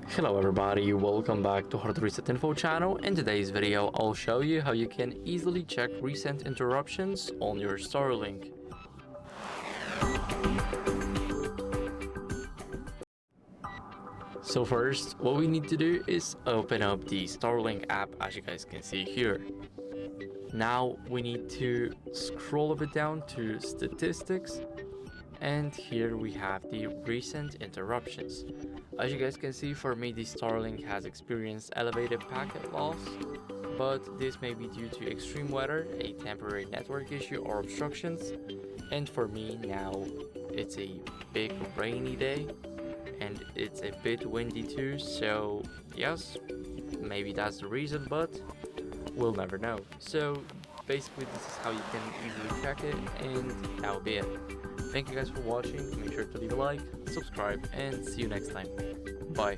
Hello everybody, welcome back to HardReset.Info channel. In today's video, I'll show you how you can easily check recent interruptions on your Starlink. So first, what we need to do is open up the Starlink app, as you guys can see here. Now we need to scroll a bit down to statistics, and here we have the recent interruptions. As you guys can see, for me the Starlink has experienced elevated packet loss, but this may be due to extreme weather, a temporary network issue, or obstructions. And for me now, it's a big rainy day and it's a bit windy too, so yes, maybe that's the reason, but we'll never know. So basically this is how you can easily check it, and that'll be it. Thank you guys for watching. Make sure to leave a like, subscribe, and see you next time. Bye.